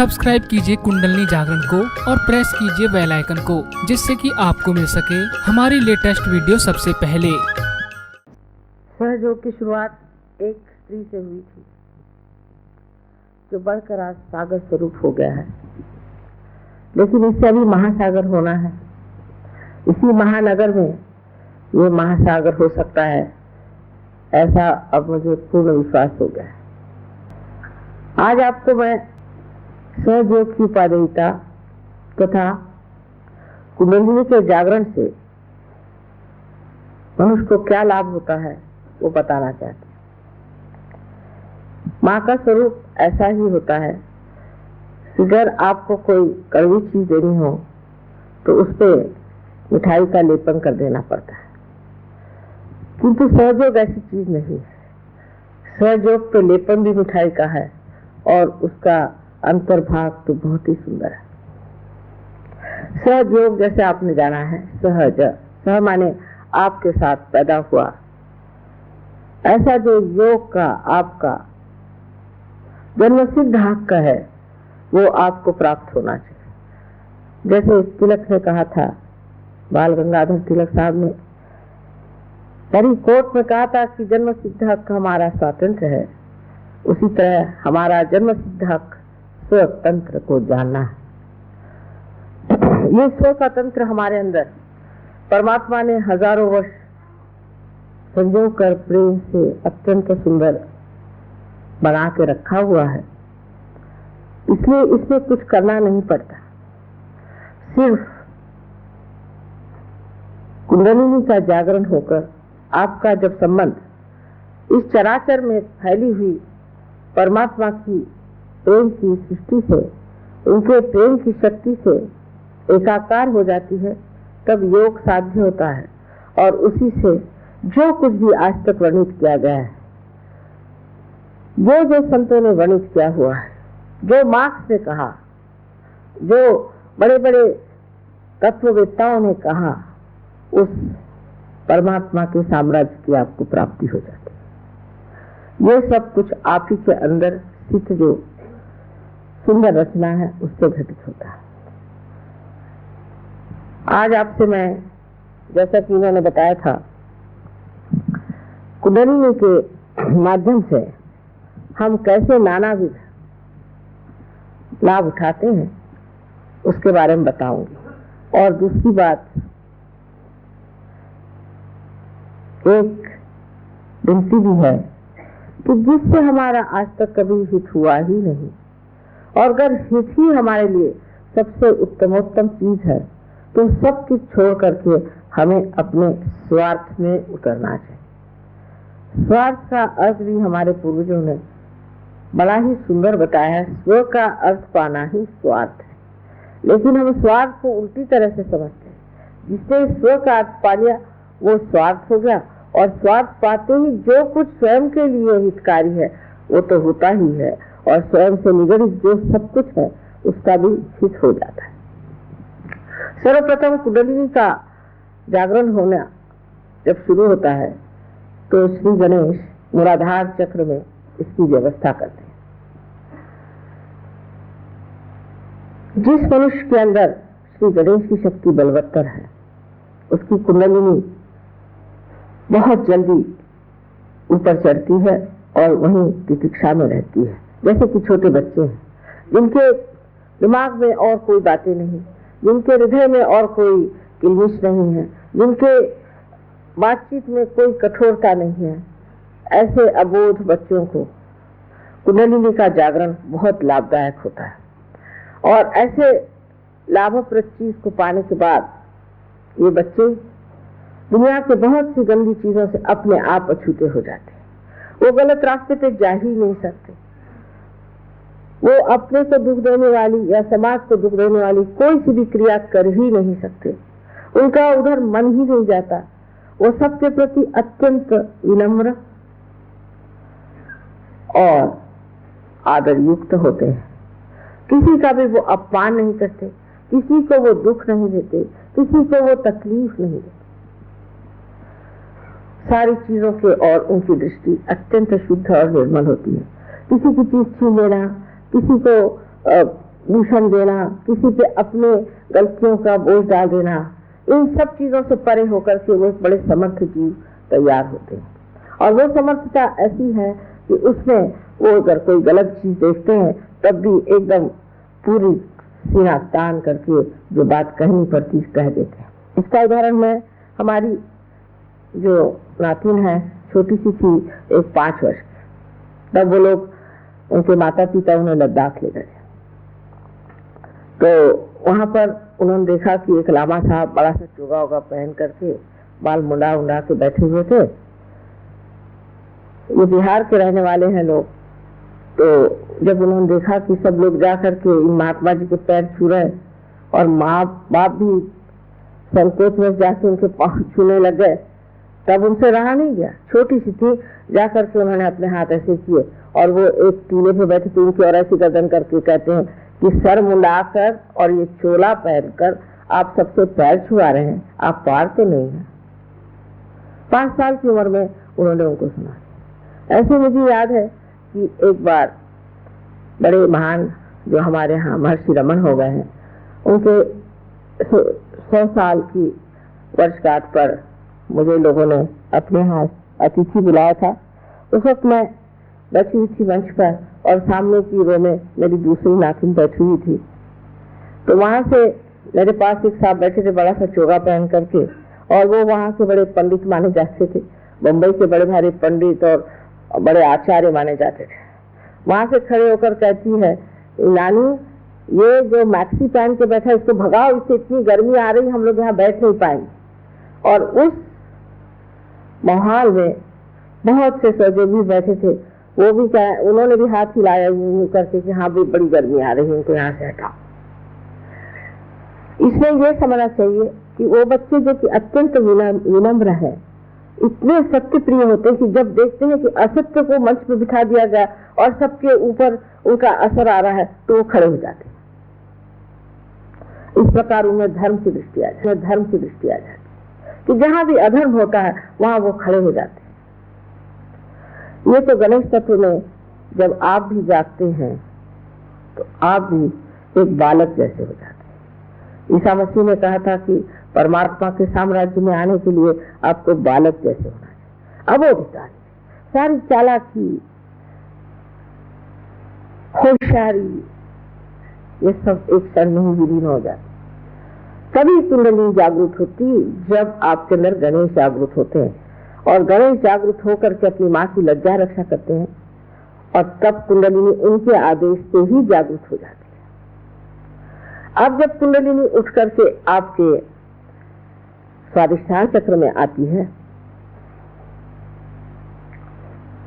Subscribe कीजिए कुंडलिनी जागरण को और प्रेस कीजिए बेल आइकन को, जिससे कि आपको मिल सके हमारी लेटेस्ट वीडियो सबसे पहले। सहयोग की शुरुआत एक स्त्री से हुई थी, जो बढ़कर आज सागर स्वरूप हो गया है। लेकिन इससे अभी महासागर होना है। इसी महानगर में ये महासागर हो सकता है, ऐसा अब मुझे पूर्ण विश्वास हो गया है। आज आपको मैं सहयोग की उपादेयता तथा कुंडलिनी के जागरण से मनुष्य को क्या लाभ होता है वो बताना चाहती हूँ। माँ का स्वरूप ऐसा ही होता है कि अगर आपको कोई कड़वी चीज देनी हो तो उस पे मिठाई का लेपन कर देना पड़ता है, किंतु सहयोग ऐसी चीज नहीं है। सहयोग तो लेपन भी मिठाई का है और उसका अंतर्भाग तो बहुत ही सुंदर है। सहयोग जैसे आपने जाना है, सहज, सह माने आपके साथ पैदा हुआ, ऐसा जो योग का आपका जन्मसिद्ध हक है वो आपको प्राप्त होना चाहिए। जैसे तिलक ने कहा था, बाल गंगाधर तिलक साहब ने परी कोर्ट में कहा था कि जन्मसिद्ध हक हमारा स्वातंत्र है, उसी तरह हमारा जन्मसिद्ध हक स्वतंत्र को जानना है। ये स्वतंत्र हमारे अंदर परमात्मा ने हजारों वर्ष संजो कर प्रेम से अत्यंत सुंदर बना के रखा हुआ है, इसलिए इसमें कुछ करना नहीं पड़ता। सिर्फ कुंडलिनी का जागरण होकर आपका जब संबंध इस चराचर में फैली हुई परमात्मा की प्रेम की सृष्टि से, उनके प्रेम की शक्ति से एकाकार हो जाती है, तब योग साध्य होता है। और उसी से जो कुछ भी आज तक वर्णित किया गया है, जो संतों ने वर्णित किया हुआ है, जो मार्क्स ने कहा, जो बड़े बड़े तत्ववेत्ताओं ने कहा, उस परमात्मा के साम्राज्य की आपको प्राप्ति हो जाती है। ये सब कुछ आप ही के अंदर स्थित जो सुंदर रचना है उससे घटित होता है। आज आपसे मैं, जैसा कि उन्होंने बताया था, कुंडलिनी के माध्यम से हम कैसे नानाविध लाभ उठाते हैं उसके बारे में बताऊंगी। और दूसरी बात, एक विनती भी है कि जिससे हमारा आज तक कभी हित हुआ ही नहीं, और अगर हित ही हमारे लिए सबसे उत्तमोत्तम चीज है, तो सब कुछ छोड़ करके हमें अपने स्वार्थ में उतरना चाहिए। स्वार्थ का अर्थ भी हमारे पूर्वजों ने बड़ा ही सुंदर बताया है। स्व का अर्थ पाना ही स्वार्थ है, लेकिन हम स्वार्थ को उल्टी तरह से समझते हैं। जिसने स्व का अर्थ पा लिया वो स्वार्थ हो गया, और स्वार्थ पाते ही जो कुछ स्वयं के लिए हितकारी है वो तो होता ही है, और स्वयं से निगड़ित जो सब कुछ है उसका भी हित हो जाता है। सर्वप्रथम कुंडलिनी का जागरण होना जब शुरू होता है तो श्री गणेश मूलाधार चक्र में इसकी व्यवस्था करते हैं। जिस मनुष्य के अंदर श्री गणेश की शक्ति बलवत्तर है, उसकी कुंडलिनी बहुत जल्दी ऊपर चढ़ती है और वहीं तितिक्षा में रहती है। जैसे कि छोटे बच्चे हैं, जिनके दिमाग में और कोई बातें नहीं, जिनके हृदय में और कोई किलमिश नहीं है, जिनके बातचीत में कोई कठोरता नहीं है, ऐसे अबोध बच्चों को कुंडलिनी का जागरण बहुत लाभदायक होता है। और ऐसे लाभप्रद चीज को पाने के बाद ये बच्चे दुनिया के बहुत सी गंदी चीजों से अपने आप अछूते हो जाते हैं। वो गलत रास्ते पे जा ही नहीं सकते। वो अपने को दुख देने वाली या समाज को दुख देने वाली कोई सी भी क्रिया कर ही नहीं सकते। उनका उधर मन ही नहीं जाता। वो सबके प्रति अत्यंत विनम्र और आदर युक्त होते हैं। किसी का भी वो अपमान नहीं करते, किसी को वो दुख नहीं देते, किसी को वो तकलीफ नहीं देते। सारी चीजों के और उनकी दृष्टि अत्यंत शुद्ध और निर्मल होती है। किसी की चीज छीन लेना, किसी को दूषण देना, किसी पे अपने गलतियों का बोझ डाल देना, इन सब चीजों से परे होकर के वो एक बड़े समर्थ जीव तैयार होते हैं। और वो समर्थता ऐसी है कि उसमें वो अगर कोई गलत चीज देखते हैं तब भी एकदम पूरी सीना तान करके जो बात कहनी पड़ती कह देते हैं। इसका उदाहरण मैं, हमारी जो नातिन है छोटी सी थी, एक 5 वर्ष की, तब वो लोग, उनके माता पिता उन्हें लद्दाख ले गए। तो वहां पर उन्होंने देखा कि एक लामा साहब बड़ा सा चोगा वोगा पहन करके बाल मुंडा उंडा के बैठे हुए थे। ये बिहार के रहने वाले हैं लोग। तो जब उन्होंने देखा कि सब लोग जा करके इन महात्मा जी के पैर छू रहे और माँ बाप भी संकोच में जाके उनके पाँव छूने लग गए, तब उनसे रहा नहीं गया। छोटी सी थी, जा करके उन्होंने अपने हाथ ऐसे किए और वो एक टीले पे बैठे थे, उनकी और ऐसी गर्दन करके कहते हैं कि सर मुंडाकर और ये चोला पहनकर आप सबसे पैर छुआ रहे हैं, आप पार तो नहीं है। 5 साल की उम्र में उन्होंने उनको सुना। ऐसे मुझे याद है कि एक बार बड़े महान जो हमारे यहाँ महर्षि रमन हो गए हैं, उनके 100 साल की वर्षगांठ पर मुझे लोगों ने अपने यहाँ अतिथि बुलाया था। उस वक्त मैं बैठी हुई थी मंच पर और सामने की रो में मेरी दूसरी नातिन बैठी हुई थी। तो वहां से मेरे पास एक साहब बैठे थे बड़ा सा चोगा पहन करके, और वो वहां के बड़े पंडित माने जाते थे, बम्बई के बड़े भारी पंडित और बड़े आचार्य माने जाते थे। वहां से खड़े होकर कहती है, नानी ये जो मैक्सी पहन के बैठा है इसको भगाओ, इससे इतनी गर्मी आ रही, हम लोग यहाँ बैठ नहीं पाएंगे। और उस माहौल में बहुत से सहयोगी बैठे थे, वो भी क्या, उन्होंने भी हाथ हिलाया यूं करके कि हाँ भी बड़ी गर्मी आ रही है, उनको यहाँ से हटाओ। इसमें यह समझना चाहिए कि वो बच्चे जो कि अत्यंत विनम्र है, इतने सत्य प्रिय होते हैं कि जब देखते हैं कि असत्य को मंच पर बिठा दिया गया और सबके ऊपर उनका असर आ रहा है तो वो खड़े हो जाते हैं। इस प्रकार उनमें धर्म की दृष्टि आ जाती है कि जहां भी अधर्म होता है वहां वो खड़े हो जाते हैं। ये तो गणेश तत्व में जब आप भी जागते हैं तो आप भी एक बालक जैसे हो जाते हैं। ईसा मसीह ने कहा था कि परमात्मा के साम्राज्य में आने के लिए आपको बालक जैसे होना चाहिए। अबोधिकारी, सारी चालाकी, होशियारी, ये सब एक क्षण में ही विलीन हो जाती। कभी कुंडली जागृत होती जब आपके अंदर गणेश जागृत होते हैं, और गणेश जागृत होकर के अपनी माँ की लज्जा रक्षा करते हैं, और तब कुंडलिनी उनके आदेश से ही जागृत हो जाती है। अब जब कुंडलिनी उठ करके आपके स्वादिष्ठान चक्र में आती है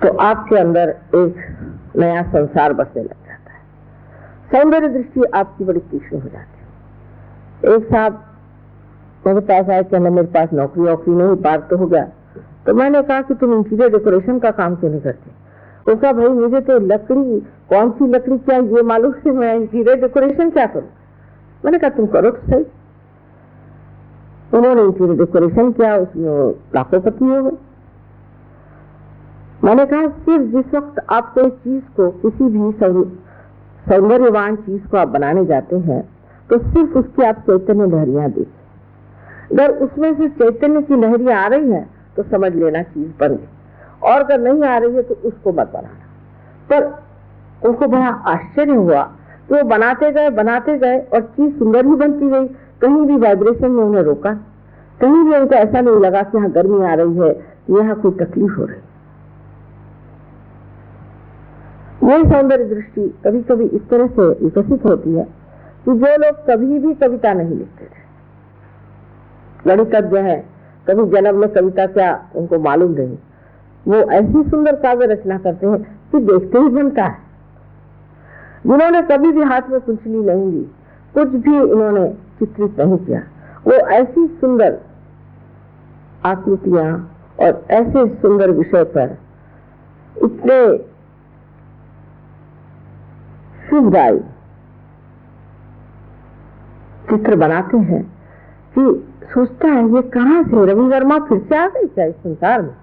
तो आपके अंदर एक नया संसार बसने लग जाता है। सौंदर्य दृष्टि आपकी बड़ी तीक्ष्ण हो जाती है। एक साहब मेरे पास आए, कहने मेरे पास नौकरी नहीं, पार तो हो गया। तो मैंने कहा कि तुम इंटीरियर डेकोरेशन का काम क्यों नहीं करते? उसका भाई मुझे तो लकड़ी, कौन सी लकड़ी क्या ये मालूम से मैं इंटीरियर डेकोरेशन क्या करूं? मैंने कहा तुम करो तो सही। उन्होंने इंटीरियर डेकोरेशन किया, उसमें लाखोंपति हो गए। मैंने कहा सिर्फ जिस वक्त आप कोई चीज को, किसी भी सौंदर्यवान चीज को आप बनाने जाते हैं तो सिर्फ उसकी आप चैतन्य लहरियां देखिए। अगर उसमें से चैतन्य की लहरियां आ रही हैं तो समझ लेना चीज बन गई, और अगर नहीं आ रही है तो उसको मत बनाना। पर उनको बड़ा आश्चर्य हुआ तो वो बनाते गए और चीज सुंदर ही बनती गई। कहीं भी वाइब्रेशन में उन्हें रोका, कहीं भी उनको ऐसा नहीं लगा कि यहाँ गर्मी आ रही है, यहाँ कोई तकलीफ हो रही। यही सौंदर्य दृष्टि कभी कभी इस तरह से विकसित होती है कि जो लोग कभी भी कविता नहीं लिखते थे, गणितज्ञ है, कभी जन्म में कविता क्या उनको मालूम नहीं, वो ऐसी सुंदर काव्य रचना करते हैं कि देखते ही बनता है। जिन्होंने कभी भी हाथ में कुंचली नहीं ली, कुछ भी उन्होंने चित्रित नहीं किया, वो ऐसी सुंदर आकृतियां और ऐसे सुंदर विषय पर इतने शुभदायी चित्र बनाते हैं कि सोचता है ये कहां से रवि वर्मा फिर से आ गई क्या इस संसार में।